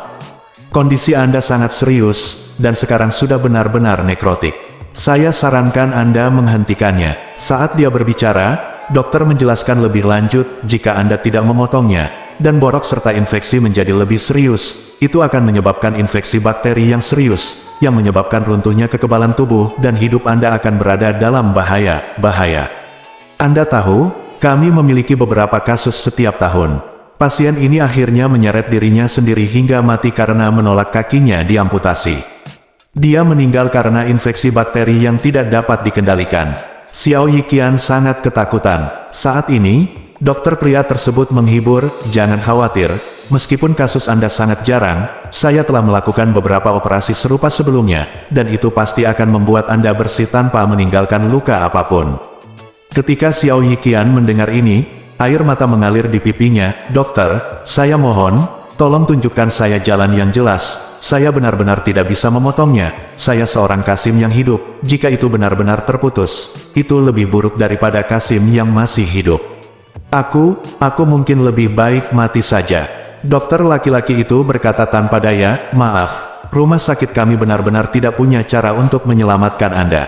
Kondisi Anda sangat serius, dan sekarang sudah benar-benar nekrotik. Saya sarankan Anda menghentikannya." Saat dia berbicara, dokter menjelaskan lebih lanjut, "Jika Anda tidak memotongnya, dan borok serta infeksi menjadi lebih serius, itu akan menyebabkan infeksi bakteri yang serius, yang menyebabkan runtuhnya kekebalan tubuh, dan hidup Anda akan berada dalam bahaya. Anda tahu, kami memiliki beberapa kasus setiap tahun. Pasien ini akhirnya menyeret dirinya sendiri hingga mati karena menolak kakinya diamputasi. Dia meninggal karena infeksi bakteri yang tidak dapat dikendalikan." Xiao Yiqian sangat ketakutan. Saat ini, dokter pria tersebut menghibur, "Jangan khawatir, meskipun kasus Anda sangat jarang, saya telah melakukan beberapa operasi serupa sebelumnya, dan itu pasti akan membuat Anda bersih tanpa meninggalkan luka apapun." Ketika Xiao Yiqian mendengar ini, air mata mengalir di pipinya. "Dokter, saya mohon, tolong tunjukkan saya jalan yang jelas. Saya benar-benar tidak bisa memotongnya. Saya seorang Kasim yang hidup. Jika itu benar-benar terputus, itu lebih buruk daripada Kasim yang masih hidup. Aku mungkin lebih baik mati saja." Dokter laki-laki itu berkata tanpa daya, "Maaf, rumah sakit kami benar-benar tidak punya cara untuk menyelamatkan Anda.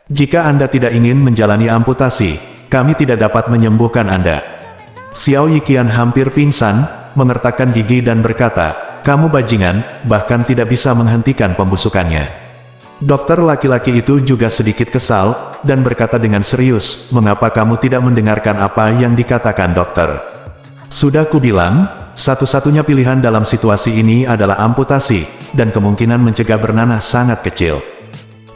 Jika Anda tidak ingin menjalani amputasi, kami tidak dapat menyembuhkan Anda." Xiao Yiqian hampir pingsan, mengertakkan gigi dan berkata, "Kamu bajingan, bahkan tidak bisa menghentikan pembusukannya." Dokter laki-laki itu juga sedikit kesal, dan berkata dengan serius, "Mengapa kamu tidak mendengarkan apa yang dikatakan dokter? Sudah kubilang, satu-satunya pilihan dalam situasi ini adalah amputasi, dan kemungkinan mencegah bernanah sangat kecil."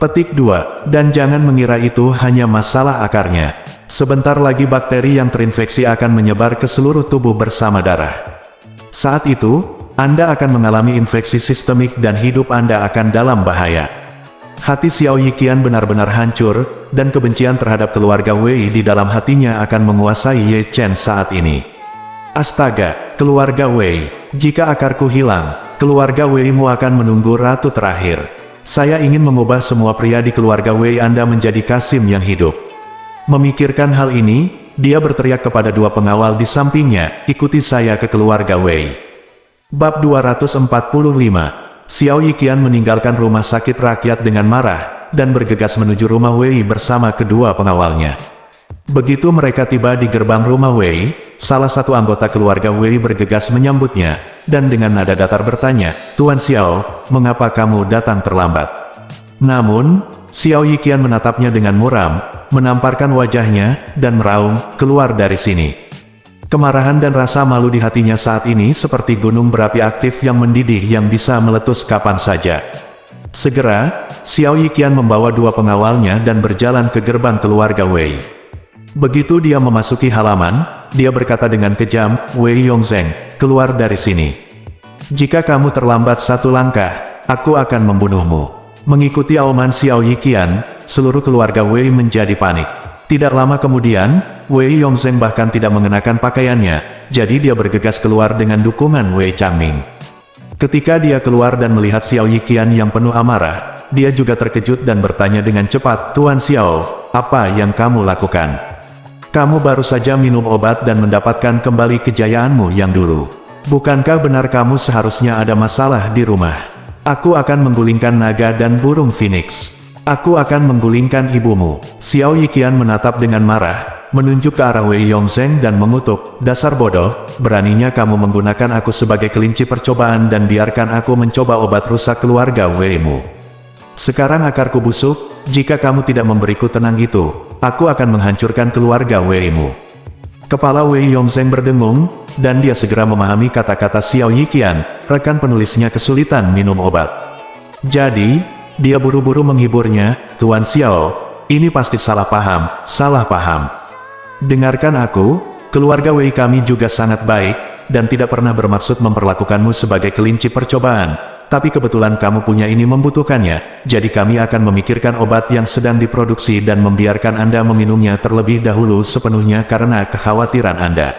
Petik 2, dan jangan mengira itu hanya masalah akarnya. Sebentar lagi bakteri yang terinfeksi akan menyebar ke seluruh tubuh bersama darah. Saat itu, Anda akan mengalami infeksi sistemik dan hidup Anda akan dalam bahaya. Hati Xiao Yiqian benar-benar hancur, dan kebencian terhadap keluarga Wei di dalam hatinya akan menguasai Ye Chen saat ini. "Astaga, keluarga Wei, jika akarku hilang, keluarga Wei-mu akan menunggu ratu terakhir. Saya ingin mengubah semua pria di keluarga Wei Anda menjadi Kasim yang hidup." Memikirkan hal ini, dia berteriak kepada dua pengawal di sampingnya, "Ikuti saya ke keluarga Wei." Bab 245. Xiao Yiqian meninggalkan rumah sakit rakyat dengan marah, dan bergegas menuju rumah Wei bersama kedua pengawalnya. Begitu mereka tiba di gerbang rumah Wei, salah satu anggota keluarga Wei bergegas menyambutnya, dan dengan nada datar bertanya, "Tuan Xiao, mengapa kamu datang terlambat?" Namun, Xiao Yiqian menatapnya dengan muram, menamparkan wajahnya, dan meraung, "Keluar dari sini." Kemarahan dan rasa malu di hatinya saat ini seperti gunung berapi aktif yang mendidih yang bisa meletus kapan saja. Segera, Xiao Yiqian membawa dua pengawalnya dan berjalan ke gerbang keluarga Wei. Begitu dia memasuki halaman, dia berkata dengan kejam, "Wei Yongzheng, keluar dari sini. Jika kamu terlambat satu langkah, aku akan membunuhmu." Mengikuti auman Xiao Yiqian, seluruh keluarga Wei menjadi panik. Tidak lama kemudian, Wei Yongzheng bahkan tidak mengenakan pakaiannya, jadi dia bergegas keluar dengan dukungan Wei Changming. Ketika dia keluar dan melihat Xiao Yiqian yang penuh amarah, dia juga terkejut dan bertanya dengan cepat, "Tuan Xiao, apa yang kamu lakukan? Kamu baru saja minum obat dan mendapatkan kembali kejayaanmu yang dulu. Bukankah benar kamu seharusnya ada masalah di rumah? Aku akan menggulingkan naga dan burung phoenix. Aku akan menggulingkan ibumu." Xiao Yiqian menatap dengan marah, menunjuk ke arah Wei Yongzheng dan mengutuk, "Dasar bodoh, beraninya kamu menggunakan aku sebagai kelinci percobaan dan biarkan aku mencoba obat rusak keluarga Wei-mu. Sekarang akarku busuk, jika kamu tidak memberiku tenang itu, aku akan menghancurkan keluarga Wei-mu." Kepala Wei Yongzheng berdengung, dan dia segera memahami kata-kata Xiao Yiqian, rekan penulisnya kesulitan minum obat. Jadi, dia buru-buru menghiburnya, "Tuan Xiao, ini pasti salah paham, salah paham. Dengarkan aku, keluarga Wei kami juga sangat baik, dan tidak pernah bermaksud memperlakukanmu sebagai kelinci percobaan. Tapi kebetulan kamu punya ini membutuhkannya, jadi kami akan memikirkan obat yang sedang diproduksi dan membiarkan Anda meminumnya terlebih dahulu sepenuhnya karena kekhawatiran Anda."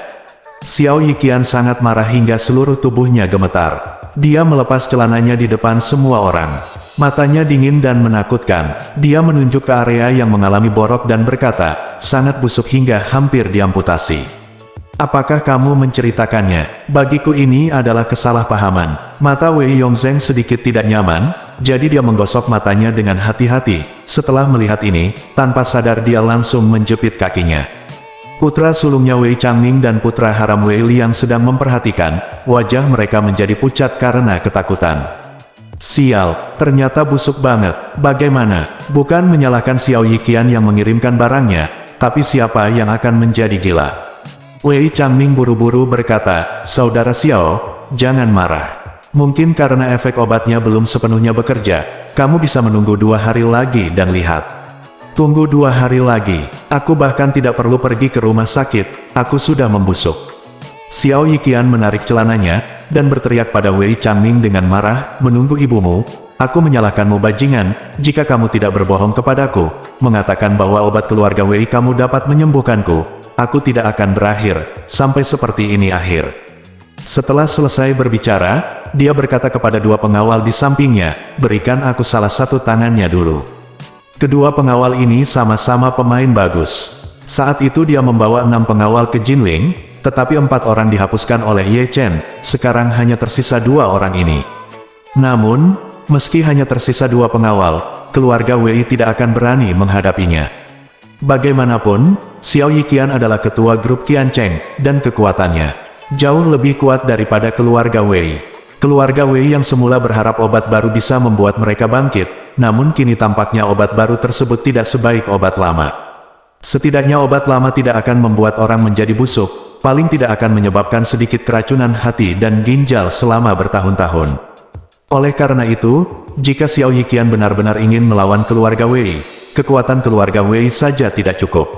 Xiao Yiqian sangat marah hingga seluruh tubuhnya gemetar. Dia melepas celananya di depan semua orang. Matanya dingin dan menakutkan. Dia menunjuk ke area yang mengalami borok dan berkata, "Sangat busuk hingga hampir diamputasi. Apakah kamu menceritakannya? Bagiku ini adalah kesalahpahaman." Mata Wei Yongzheng sedikit tidak nyaman, jadi dia menggosok matanya dengan hati-hati. Setelah melihat ini, tanpa sadar dia langsung menjepit kakinya. Putra sulungnya Wei Changming dan putra haram Wei Liang sedang memperhatikan, wajah mereka menjadi pucat karena ketakutan. "Sial, ternyata busuk banget. Bagaimana? Bukan menyalahkan Xiao Yiqian yang mengirimkan barangnya, tapi siapa yang akan menjadi gila?" Wei Changming buru-buru berkata, "Saudara Xiao, jangan marah. Mungkin karena efek obatnya belum sepenuhnya bekerja, kamu bisa menunggu 2 hari lagi dan lihat." "Tunggu 2 hari lagi? Aku bahkan tidak perlu pergi ke rumah sakit, aku sudah membusuk." Xiao Yiqian menarik celananya, dan berteriak pada Wei Changming dengan marah, "Menunggu ibumu? Aku menyalahkanmu bajingan, jika kamu tidak berbohong kepadaku, mengatakan bahwa obat keluarga Wei kamu dapat menyembuhkanku, aku tidak akan berakhir, sampai seperti ini akhir." Setelah selesai berbicara, dia berkata kepada 2 pengawal di sampingnya, "Berikan aku salah satu tangannya dulu." Kedua pengawal ini sama-sama pemain bagus. Saat itu dia membawa 6 pengawal ke Jinling, tetapi 4 orang dihapuskan oleh Ye Chen, sekarang hanya tersisa 2 orang ini. Namun, meski hanya tersisa 2 pengawal, keluarga Wei tidak akan berani menghadapinya. Bagaimanapun, Xiao Yiqian adalah ketua grup Qiancheng, dan kekuatannya jauh lebih kuat daripada keluarga Wei. Keluarga Wei yang semula berharap obat baru bisa membuat mereka bangkit, namun kini tampaknya obat baru tersebut tidak sebaik obat lama. Setidaknya obat lama tidak akan membuat orang menjadi busuk, paling tidak akan menyebabkan sedikit keracunan hati dan ginjal selama bertahun-tahun. Oleh karena itu, jika Xiao Yiqian benar-benar ingin melawan keluarga Wei, kekuatan keluarga Wei saja tidak cukup.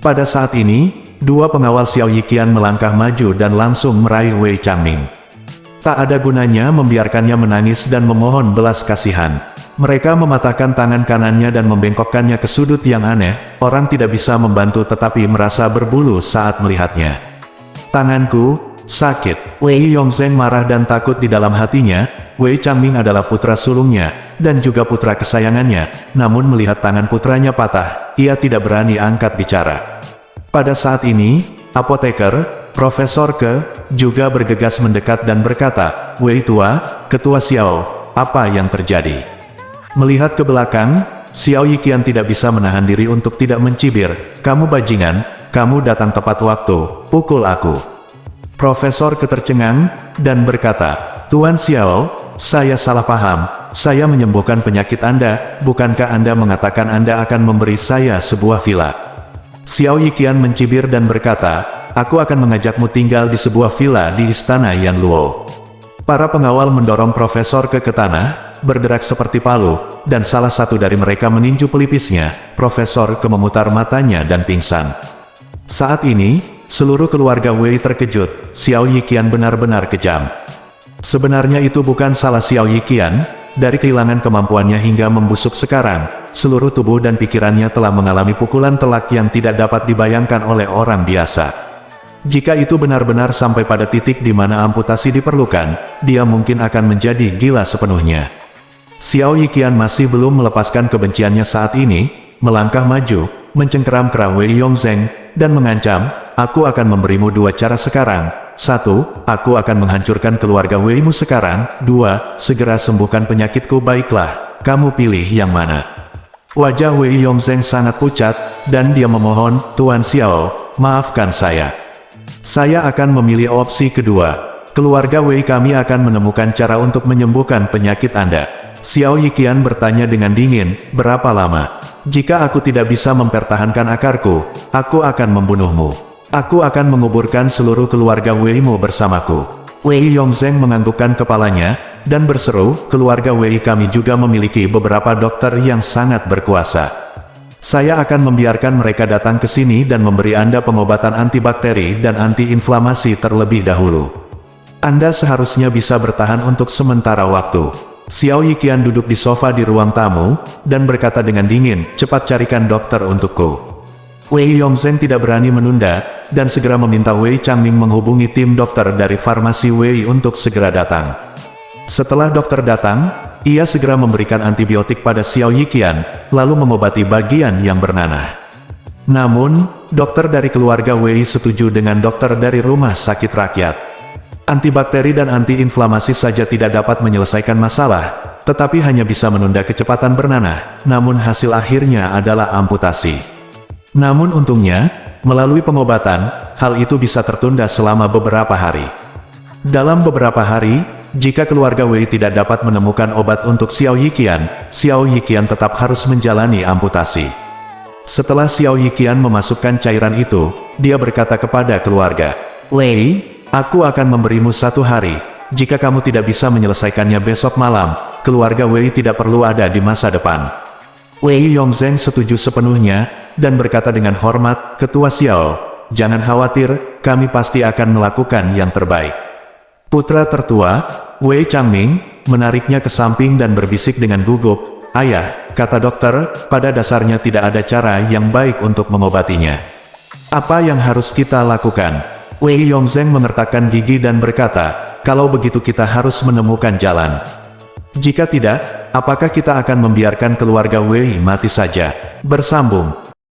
Pada saat ini, 2 pengawal Xiao Yiqian melangkah maju dan langsung meraih Wei Changming. Tak ada gunanya membiarkannya menangis dan memohon belas kasihan. Mereka mematahkan tangan kanannya dan membengkokkannya ke sudut yang aneh, orang tidak bisa membantu tetapi merasa berbulu saat melihatnya. "Tanganku sakit." Wei Yongzheng marah dan takut di dalam hatinya. Wei Changming adalah putra sulungnya, dan juga putra kesayangannya, namun melihat tangan putranya patah, ia tidak berani angkat bicara. Pada saat ini, apoteker, Profesor Ke, juga bergegas mendekat dan berkata, "Wei Tua, Ketua Xiao, apa yang terjadi?" Melihat ke belakang, Xiao Yiqian tidak bisa menahan diri untuk tidak mencibir. Kamu bajingan, kamu datang tepat waktu, pukul aku. Profesor ketercengang, dan berkata, Tuan Xiao, saya salah paham, saya menyembuhkan penyakit Anda, bukankah Anda mengatakan Anda akan memberi saya sebuah villa? Xiao Yiqian mencibir dan berkata, aku akan mengajakmu tinggal di sebuah villa di istana Yanluo. Para pengawal mendorong profesor ke tanah, bergerak seperti palu, dan salah satu dari mereka meninju pelipisnya. Profesor memutar matanya dan pingsan. Saat ini, seluruh keluarga Wei terkejut. Xiao Yiqian benar-benar kejam. Sebenarnya itu bukan salah Xiao Yiqian, dari kehilangan kemampuannya hingga membusuk sekarang, seluruh tubuh dan pikirannya telah mengalami pukulan telak yang tidak dapat dibayangkan oleh orang biasa. Jika itu benar-benar sampai pada titik di mana amputasi diperlukan, dia mungkin akan menjadi gila sepenuhnya. Xiao Yiqian masih belum melepaskan kebenciannya saat ini, melangkah maju, mencengkeram kerah Wei Yongzheng, dan mengancam, aku akan memberimu dua cara sekarang. 1. Aku akan menghancurkan keluarga Weimu sekarang. 2. Segera sembuhkan penyakitku. Baiklah, kamu pilih yang mana? Wajah Wei Yongzheng sangat pucat, dan dia memohon, Tuan Xiao, maafkan saya. Saya akan memilih opsi kedua. Keluarga Wei kami akan menemukan cara untuk menyembuhkan penyakit Anda. Xiao Yiqian bertanya dengan dingin, berapa lama? Jika aku tidak bisa mempertahankan akarku, aku akan membunuhmu. Aku akan menguburkan seluruh keluarga Weimu bersamaku. Wei Yongzheng menganggukkan kepalanya, dan berseru, keluarga Wei kami juga memiliki beberapa dokter yang sangat berkuasa. Saya akan membiarkan mereka datang ke sini dan memberi Anda pengobatan antibakteri dan antiinflamasi terlebih dahulu. Anda seharusnya bisa bertahan untuk sementara waktu. Xiao Yiqian duduk di sofa di ruang tamu, dan berkata dengan dingin, cepat carikan dokter untukku. Wei Yongzheng tidak berani menunda, dan segera meminta Wei Changming menghubungi tim dokter dari farmasi Wei untuk segera datang. Setelah dokter datang, ia segera memberikan antibiotik pada Xiao Yiqian, lalu mengobati bagian yang bernanah. Namun, dokter dari keluarga Wei setuju dengan dokter dari rumah sakit rakyat. Antibakteri dan antiinflamasi saja tidak dapat menyelesaikan masalah, tetapi hanya bisa menunda kecepatan bernanah, namun hasil akhirnya adalah amputasi. Namun untungnya, melalui pengobatan, hal itu bisa tertunda selama beberapa hari. Dalam beberapa hari, jika keluarga Wei tidak dapat menemukan obat untuk Xiao Yiqian tetap harus menjalani amputasi. Setelah Xiao Yiqian memasukkan cairan itu, dia berkata kepada keluarga, Wei, aku akan memberimu 1 hari. Jika kamu tidak bisa menyelesaikannya besok malam, keluarga Wei tidak perlu ada di masa depan. Wei Yongzheng setuju sepenuhnya, dan berkata dengan hormat, Ketua Xiao, jangan khawatir, kami pasti akan melakukan yang terbaik. Putra tertua, Wei Changming, menariknya ke samping dan berbisik dengan gugup, Ayah, kata dokter, pada dasarnya tidak ada cara yang baik untuk mengobatinya. Apa yang harus kita lakukan? Wei Yongzheng mengertakkan gigi dan berkata, kalau begitu kita harus menemukan jalan. Jika tidak, apakah kita akan membiarkan keluarga Wei mati saja? Bersambung.